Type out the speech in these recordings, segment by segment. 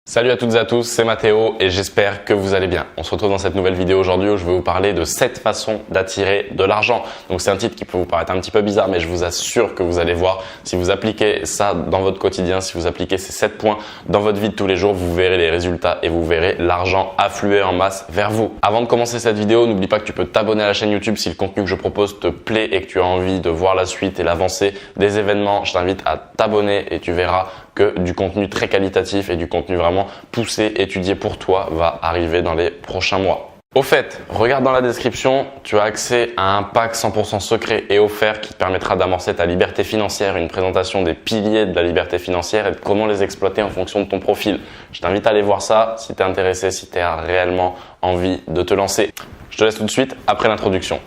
Salut à toutes et à tous, c'est Mathéo et j'espère que vous allez bien. On se retrouve dans cette nouvelle vidéo aujourd'hui où je vais vous parler de 7 façons d'attirer de l'argent. Donc c'est un titre qui peut vous paraître un petit peu bizarre, mais je vous assure que vous allez voir, si vous appliquez ça dans votre quotidien, si vous appliquez ces 7 points dans votre vie de tous les jours, vous verrez les résultats et vous verrez l'argent affluer en masse vers vous. Avant de commencer cette vidéo, n'oublie pas que tu peux t'abonner à la chaîne YouTube si le contenu que je propose te plaît et que tu as envie de voir la suite et l'avancée des événements. Je t'invite à t'abonner et tu verras que du contenu très qualitatif et du contenu vraiment poussé, étudié pour toi va arriver dans les prochains mois. Au fait, regarde dans la description, tu as accès à un pack 100% secret et offert qui te permettra d'amorcer ta liberté financière, une présentation des piliers de la liberté financière et de comment les exploiter en fonction de ton profil. Je t'invite à aller voir ça si tu es intéressé, si tu as réellement envie de te lancer. Je te laisse tout de suite après l'introduction.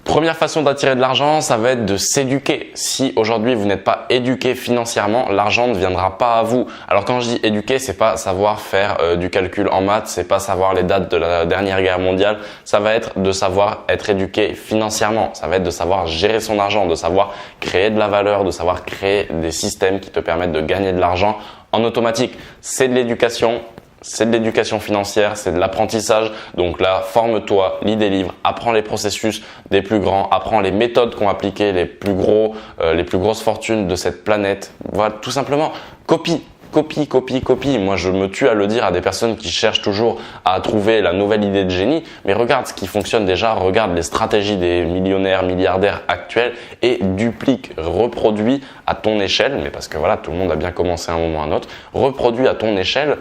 Première façon d'attirer de l'argent, ça va être de s'éduquer. Si aujourd'hui vous n'êtes pas éduqué financièrement, l'argent ne viendra pas à vous. Alors quand je dis éduquer, c'est pas savoir faire du calcul en maths, c'est pas savoir les dates de la dernière guerre mondiale, ça va être de savoir être éduqué financièrement. Ça va être de savoir gérer son argent, de savoir créer de la valeur, de savoir créer des systèmes qui te permettent de gagner de l'argent en automatique. C'est de l'éducation. C'est de l'éducation financière, c'est de l'apprentissage. Donc là, forme-toi, lis des livres, apprends les processus des plus grands, apprends les méthodes qu'ont appliquées les plus grosses fortunes de cette planète. Voilà, tout simplement, copie. Moi, je me tue à le dire à des personnes qui cherchent toujours à trouver la nouvelle idée de génie. Mais regarde ce qui fonctionne déjà, regarde les stratégies des millionnaires, milliardaires actuels et duplique, reproduis à ton échelle. Mais parce que voilà, tout le monde a bien commencé à un moment ou à un autre. Reproduis à ton échelle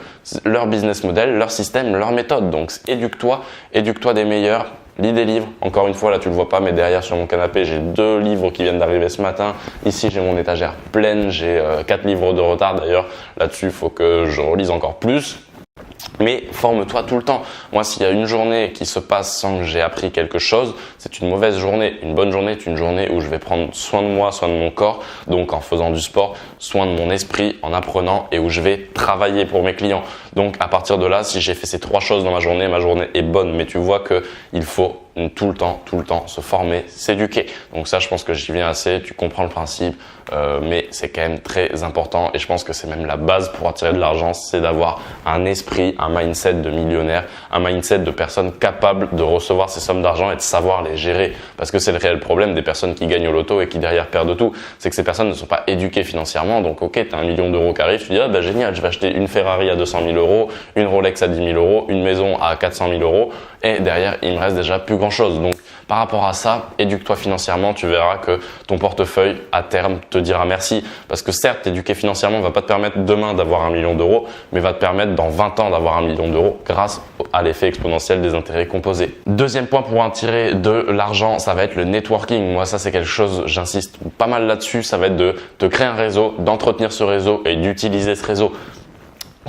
leur business model, leur système, leur méthode. Donc, éduque-toi des meilleurs. Lis des livres, encore une fois là tu le vois pas mais derrière sur mon canapé j'ai 2 livres qui viennent d'arriver ce matin. Ici j'ai mon étagère pleine, j'ai 4 livres de retard d'ailleurs, là-dessus il faut que je relise encore plus. Mais forme-toi tout le temps. Moi, s'il y a une journée qui se passe sans que j'ai appris quelque chose, c'est une mauvaise journée. Une bonne journée est une journée où je vais prendre soin de moi, soin de mon corps, donc en faisant du sport, soin de mon esprit, en apprenant et où je vais travailler pour mes clients. Donc à partir de là, si j'ai fait ces 3 choses dans ma journée est bonne. Mais tu vois que il faut tout le temps se former, s'éduquer. Donc ça, je pense que j'y viens assez, tu comprends le principe, mais c'est quand même très important et je pense que c'est même la base pour attirer de l'argent, c'est d'avoir un esprit, un mindset de millionnaire, un mindset de personnes capables de recevoir ces sommes d'argent et de savoir les gérer. Parce que c'est le réel problème des personnes qui gagnent au loto et qui derrière perdent tout, c'est que ces personnes ne sont pas éduquées financièrement. Donc ok, tu as 1 million d'euros qui arrive, tu dis ah bah génial, je vais acheter une Ferrari à 200 000 euros, une Rolex à 10 000 euros, une maison à 400 000 euros et derrière il me reste déjà plus grand chose. Donc par rapport à ça, éduque-toi financièrement, tu verras que ton portefeuille à terme te dira merci. Parce que certes, t'éduquer financièrement ne va pas te permettre demain d'avoir 1 million d'euros, mais va te permettre dans 20 ans d'avoir 1 million d'euros grâce à l'effet exponentiel des intérêts composés. Deuxième point pour attirer de l'argent, ça va être le networking. Moi, ça c'est quelque chose, j'insiste pas mal là-dessus, ça va être de te créer un réseau, d'entretenir ce réseau et d'utiliser ce réseau.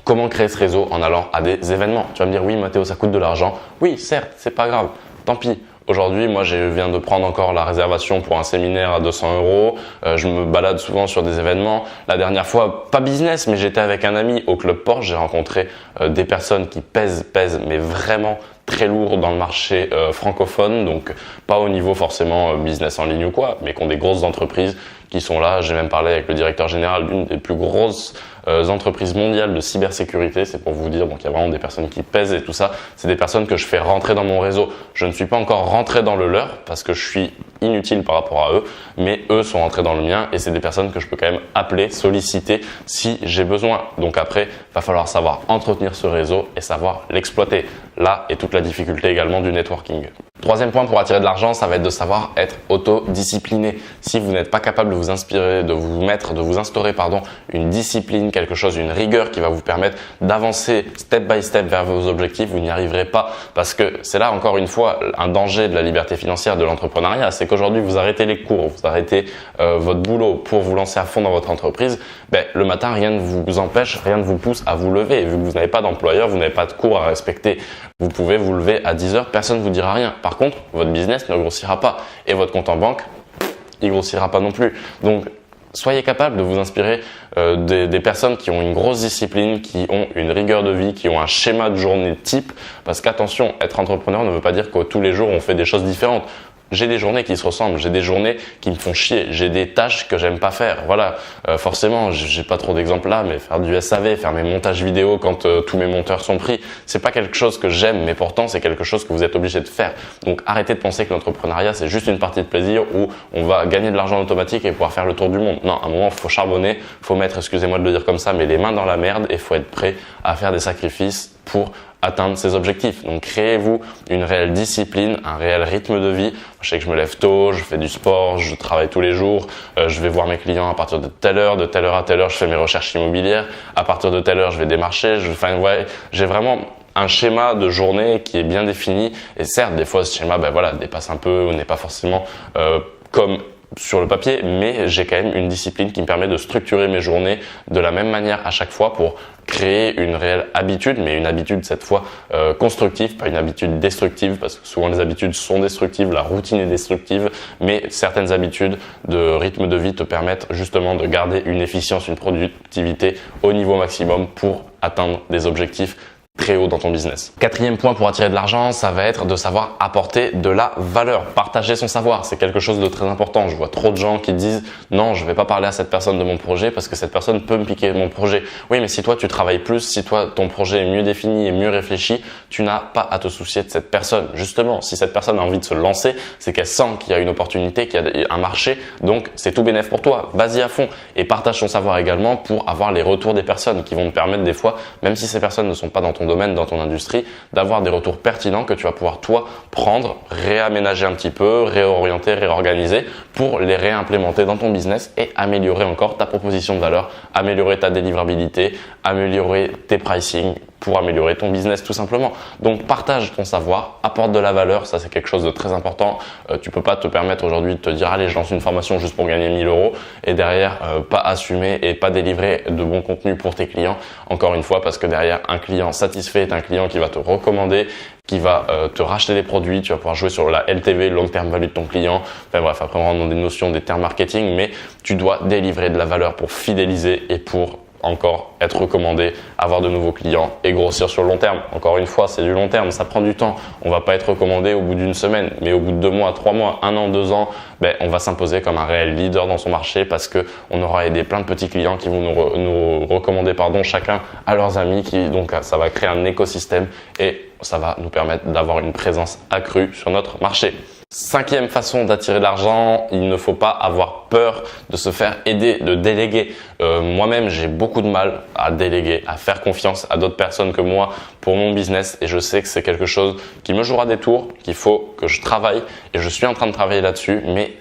Comment créer ce réseau? En allant à des événements. Tu vas me dire oui Mathéo, ça coûte de l'argent. Oui, certes, c'est pas grave. Tant pis. Aujourd'hui, moi, je viens de prendre encore la réservation pour un séminaire à 200 euros. Je me balade souvent sur des événements. La dernière fois, pas business, mais j'étais avec un ami au Club Porsche. J'ai rencontré des personnes qui pèsent, mais vraiment très lourd dans le marché francophone. Donc, pas au niveau forcément business en ligne ou quoi, mais qui ont des grosses entreprises qui sont là. J'ai même parlé avec le directeur général d'une des plus grosses entreprises mondiales de cybersécurité. C'est pour vous dire, donc il y a vraiment des personnes qui pèsent et tout ça. C'est des personnes que je fais rentrer dans mon réseau. Je ne suis pas encore rentré dans le leur parce que je suis inutile par rapport à eux, mais eux sont rentrés dans le mien et c'est des personnes que je peux quand même appeler, solliciter si j'ai besoin. Donc après, va falloir savoir entretenir ce réseau et savoir l'exploiter. Là est toute la difficulté également du networking. Troisième point pour attirer de l'argent, ça va être de savoir être autodiscipliné. Si vous n'êtes pas capable de vous inspirer, de vous instaurer une discipline, quelque chose, une rigueur qui va vous permettre d'avancer step by step vers vos objectifs, vous n'y arriverez pas. Parce que c'est là encore une fois un danger de la liberté financière, de l'entrepreneuriat, c'est qu'aujourd'hui vous arrêtez les cours, vous arrêtez votre boulot pour vous lancer à fond dans votre entreprise. Le matin, rien ne vous empêche, rien ne vous pousse à vous lever. Et vu que vous n'avez pas d'employeur, vous n'avez pas de cours à respecter, vous pouvez vous lever à 10 heures, personne ne vous dira rien. Par contre, votre business ne grossira pas et votre compte en banque, il grossira pas non plus. Donc, soyez capable de vous inspirer des personnes qui ont une grosse discipline, qui ont une rigueur de vie, qui ont un schéma de journée type. Parce qu'attention, être entrepreneur ne veut pas dire que tous les jours on fait des choses différentes. j'ai des journées qui se ressemblent, j'ai des journées qui me font chier, j'ai des tâches que j'aime pas faire. Voilà, forcément, j'ai pas trop d'exemples là, mais faire du SAV, faire mes montages vidéo quand tous mes monteurs sont pris, c'est pas quelque chose que j'aime, mais pourtant c'est quelque chose que vous êtes obligé de faire. Donc arrêtez de penser que l'entrepreneuriat c'est juste une partie de plaisir où on va gagner de l'argent automatique et pouvoir faire le tour du monde. Non, à un moment, faut charbonner, faut mettre, excusez-moi de le dire comme ça, mais les mains dans la merde et faut être prêt à faire des sacrifices pour atteindre ses objectifs. Donc créez-vous une réelle discipline, un réel rythme de vie. Je sais que je me lève tôt, je fais du sport, je travaille tous les jours, je vais voir mes clients à partir de telle heure à telle heure, je fais mes recherches immobilières, à partir de telle heure, je vais démarcher, j'ai vraiment un schéma de journée qui est bien défini et certes, des fois ce schéma dépasse un peu ou n'est pas forcément comme sur le papier, mais j'ai quand même une discipline qui me permet de structurer mes journées de la même manière à chaque fois pour créer une réelle habitude, mais une habitude cette fois constructive, pas une habitude destructive, parce que souvent les habitudes sont destructives, la routine est destructive, mais certaines habitudes de rythme de vie te permettent justement de garder une efficience, une productivité au niveau maximum pour atteindre des objectifs très haut dans ton business. Quatrième point pour attirer de l'argent, ça va être de savoir apporter de la valeur, partager son savoir. C'est quelque chose de très important. Je vois trop de gens qui disent non, je vais pas parler à cette personne de mon projet parce que cette personne peut me piquer mon projet. Oui, mais si toi tu travailles plus, si toi ton projet est mieux défini et mieux réfléchi, tu n'as pas à te soucier de cette personne. Justement, si cette personne a envie de se lancer, c'est qu'elle sent qu'il y a une opportunité, qu'il y a un marché, donc c'est tout bénef pour toi. Vas-y à fond et partage ton savoir également pour avoir les retours des personnes qui vont te permettre des fois, même si ces personnes ne sont pas dans ton domaine, dans ton industrie, d'avoir des retours pertinents que tu vas pouvoir toi prendre, réaménager un petit peu, réorienter, réorganiser pour les réimplémenter dans ton business et améliorer encore ta proposition de valeur, améliorer ta délivrabilité, améliorer tes pricing pour améliorer ton business tout simplement. Donc partage ton savoir, apporte de la valeur, ça c'est quelque chose de très important. Tu peux pas te permettre aujourd'hui de te dire allez je lance une formation juste pour gagner 1000 € et derrière pas assumer et pas délivrer de bon contenu pour tes clients. Encore une fois parce que derrière un client satisfait est un client qui va te recommander, qui va te racheter des produits, tu vas pouvoir jouer sur la LTV, long terme value de ton client. Enfin bref, après on rentre dans des notions des termes marketing, mais tu dois délivrer de la valeur pour fidéliser et pour encore être recommandé, avoir de nouveaux clients et grossir sur le long terme. Encore une fois, c'est du long terme, ça prend du temps. On va pas être recommandé au bout d'une semaine, mais au bout de 2 mois, 3 mois, 1 an, 2 ans, on va s'imposer comme un réel leader dans son marché parce que on aura aidé plein de petits clients qui vont nous recommander chacun à leurs amis, donc ça va créer un écosystème et ça va nous permettre d'avoir une présence accrue sur notre marché. 5e façon d'attirer de l'argent, il ne faut pas avoir peur de se faire aider, de déléguer. Moi-même, j'ai beaucoup de mal à déléguer, à faire confiance à d'autres personnes que moi pour mon business et je sais que c'est quelque chose qui me jouera des tours, qu'il faut que je travaille et je suis en train de travailler là-dessus, mais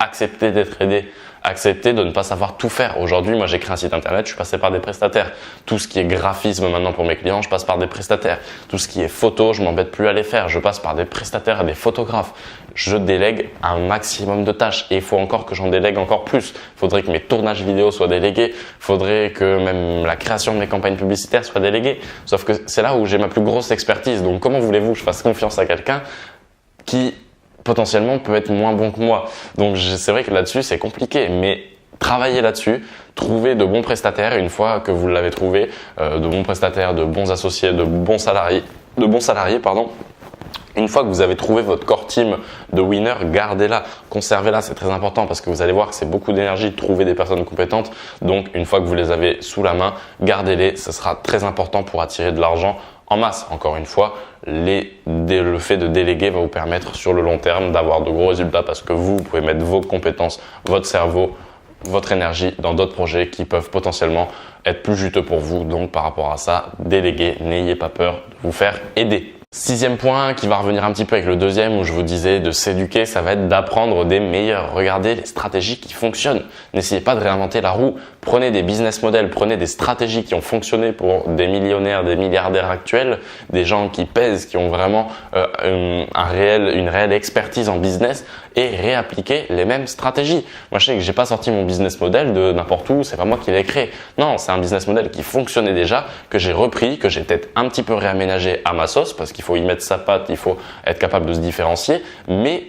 accepter d'être aidé, accepter de ne pas savoir tout faire. Aujourd'hui, moi j'ai créé un site internet, je suis passé par des prestataires. Tout ce qui est graphisme maintenant pour mes clients, je passe par des prestataires. Tout ce qui est photo, je m'embête plus à les faire, je passe par des prestataires et des photographes. Je délègue un maximum de tâches et il faut encore que j'en délègue encore plus. Il faudrait que mes tournages vidéo soient délégués, il faudrait que même la création de mes campagnes publicitaires soit déléguée. Sauf que c'est là où j'ai ma plus grosse expertise. Donc comment voulez-vous que je fasse confiance à quelqu'un qui potentiellement peut être moins bon que moi. Donc c'est vrai que là-dessus c'est compliqué, mais travaillez là-dessus, trouvez de bons prestataires. Une fois que vous l'avez trouvé, de bons prestataires, de bons associés, de bons salariés, une fois que vous avez trouvé votre core team de winners, gardez-la, conservez-la, c'est très important parce que vous allez voir que c'est beaucoup d'énergie de trouver des personnes compétentes. Donc une fois que vous les avez sous la main, gardez-les, ce sera très important pour attirer de l'argent en masse. Encore une fois, le fait de déléguer va vous permettre sur le long terme d'avoir de gros résultats parce que vous pouvez mettre vos compétences, votre cerveau, votre énergie dans d'autres projets qui peuvent potentiellement être plus juteux pour vous. Donc par rapport à ça, déléguez, n'ayez pas peur de vous faire aider. 6e point qui va revenir un petit peu avec le 2e où je vous disais de s'éduquer, ça va être d'apprendre des meilleurs. Regardez les stratégies qui fonctionnent. N'essayez pas de réinventer la roue. Prenez des business models, prenez des stratégies qui ont fonctionné pour des millionnaires, des milliardaires actuels, des gens qui pèsent, qui ont vraiment une réelle expertise en business et réappliquer les mêmes stratégies. Moi, je sais que j'ai pas sorti mon business model de n'importe où, c'est pas moi qui l'ai créé. Non, c'est un business model qui fonctionnait déjà, que j'ai repris, que j'ai peut-être un petit peu réaménagé à ma sauce parce qu'il faut y mettre sa patte, il faut être capable de se différencier, mais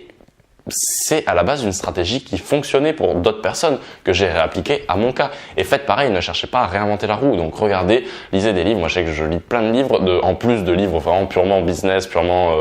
c'est à la base une stratégie qui fonctionnait pour d'autres personnes que j'ai réappliquée à mon cas. Et faites pareil, ne cherchez pas à réinventer la roue. Donc regardez, lisez des livres. Moi je sais que je lis plein de livres, en plus de livres vraiment purement business, purement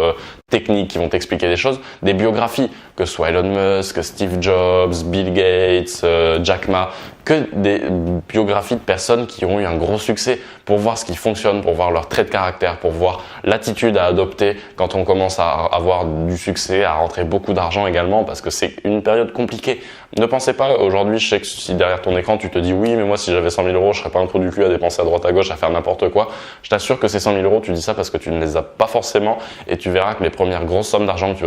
techniques, qui vont t'expliquer des choses, des biographies, que ce soit Elon Musk, Steve Jobs, Bill Gates, Jack Ma, que des biographies de personnes qui ont eu un gros succès pour voir ce qui fonctionne, pour voir leurs traits de caractère, pour voir l'attitude à adopter quand on commence à avoir du succès, à rentrer beaucoup d'argent également, parce que c'est une période compliquée. Ne pensez pas, aujourd'hui, je sais que si derrière ton écran tu te dis oui, mais moi si j'avais 100 000 euros, je serais pas un trou du cul à dépenser à droite à gauche, à faire n'importe quoi. Je t'assure que ces 100 000 euros, tu dis ça parce que tu ne les as pas forcément, et tu verras que les premières grosses sommes d'argent que tu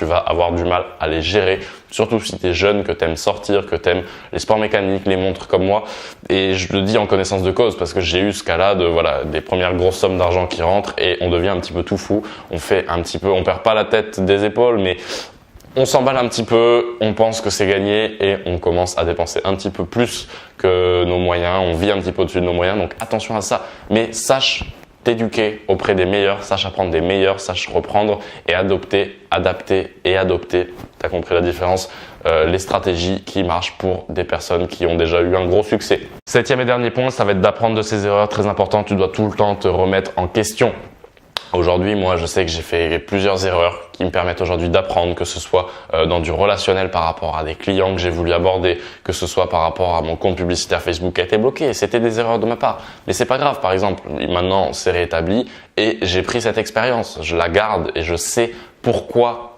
vas avoir du mal à les gérer, surtout si tu es jeune, que tu aimes sortir, que tu aimes les sports mécaniques, les montres comme moi. Et je le dis en connaissance de cause parce que j'ai eu ce cas-là de des premières grosses sommes d'argent qui rentrent et on devient un petit peu tout fou. On perd pas la tête des épaules, mais on s'emballe un petit peu, on pense que c'est gagné et on commence à dépenser un petit peu plus que nos moyens. On vit un petit peu au-dessus de nos moyens, donc attention à ça. Mais sache t'éduquer auprès des meilleurs, sache apprendre des meilleurs, sache reprendre et adapter. T'as compris la différence? Les stratégies qui marchent pour des personnes qui ont déjà eu un gros succès. Septième et dernier point, ça va être d'apprendre de ses erreurs. Très important, tu dois tout le temps te remettre en question. Aujourd'hui, moi, je sais que j'ai fait plusieurs erreurs qui me permettent aujourd'hui d'apprendre, que ce soit dans du relationnel par rapport à des clients que j'ai voulu aborder, que ce soit par rapport à mon compte publicitaire Facebook qui a été bloqué. C'était des erreurs de ma part. Mais c'est pas grave. Par exemple, maintenant, c'est rétabli et j'ai pris cette expérience. Je la garde et je sais pourquoi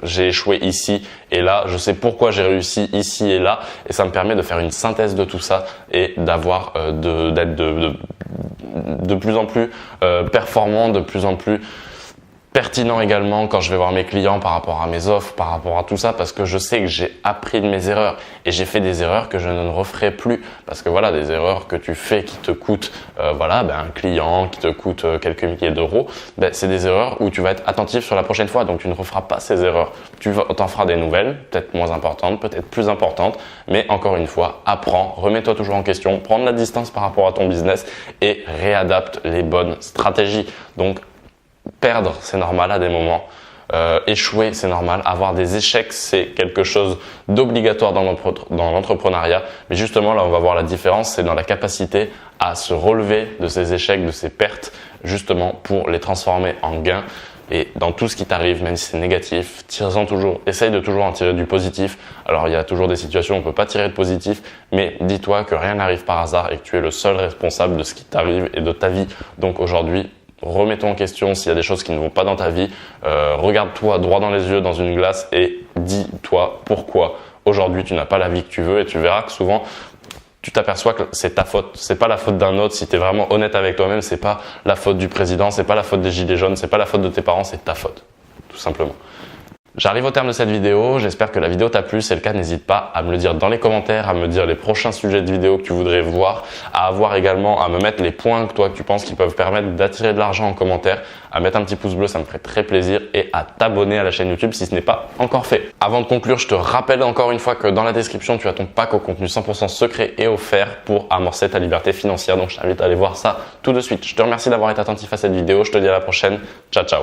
j'ai échoué ici et là, je sais pourquoi j'ai réussi ici et là, et ça me permet de faire une synthèse de tout ça et d'être de plus en plus performant, de plus en plus pertinent également quand je vais voir mes clients par rapport à mes offres, par rapport à tout ça, parce que je sais que j'ai appris de mes erreurs et j'ai fait des erreurs que je ne referai plus, parce que voilà, des erreurs que tu fais qui te coûtent un client, qui te coûte quelques milliers d'euros, c'est des erreurs où tu vas être attentif sur la prochaine fois, donc tu ne referas pas ces erreurs. Tu t'en feras des nouvelles, peut-être moins importantes, peut-être plus importantes, mais encore une fois, apprends, remets-toi toujours en question, prends de la distance par rapport à ton business et réadapte les bonnes stratégies. Donc perdre, c'est normal à des moments. Échouer, c'est normal. Avoir des échecs, c'est quelque chose d'obligatoire dans l'entrepreneuriat. Mais justement, là, on va voir la différence. C'est dans la capacité à se relever de ces échecs, de ces pertes, justement pour les transformer en gains. Et dans tout ce qui t'arrive, même si c'est négatif, tire-en toujours. Essaye de toujours en tirer du positif. Alors, il y a toujours des situations où on peut pas tirer de positif, mais dis-toi que rien n'arrive par hasard et que tu es le seul responsable de ce qui t'arrive et de ta vie. Donc aujourd'hui, remets-toi en question s'il y a des choses qui ne vont pas dans ta vie. Regarde-toi droit dans les yeux dans une glace et dis-toi pourquoi aujourd'hui tu n'as pas la vie que tu veux, et tu verras que souvent tu t'aperçois que c'est ta faute. C'est pas la faute d'un autre. Si tu es vraiment honnête avec toi-même, c'est pas la faute du président, c'est pas la faute des gilets jaunes, c'est pas la faute de tes parents, c'est ta faute. Tout simplement. J'arrive au terme de cette vidéo, j'espère que la vidéo t'a plu. Si c'est le cas, n'hésite pas à me le dire dans les commentaires, à me dire les prochains sujets de vidéos que tu voudrais voir, à me mettre les points que tu penses qui peuvent permettre d'attirer de l'argent en commentaire, à mettre un petit pouce bleu, ça me ferait très plaisir, et à t'abonner à la chaîne YouTube si ce n'est pas encore fait. Avant de conclure, je te rappelle encore une fois que dans la description, tu as ton pack au contenu 100% secret et offert pour amorcer ta liberté financière. Donc je t'invite à aller voir ça tout de suite. Je te remercie d'avoir été attentif à cette vidéo, je te dis à la prochaine. Ciao, ciao.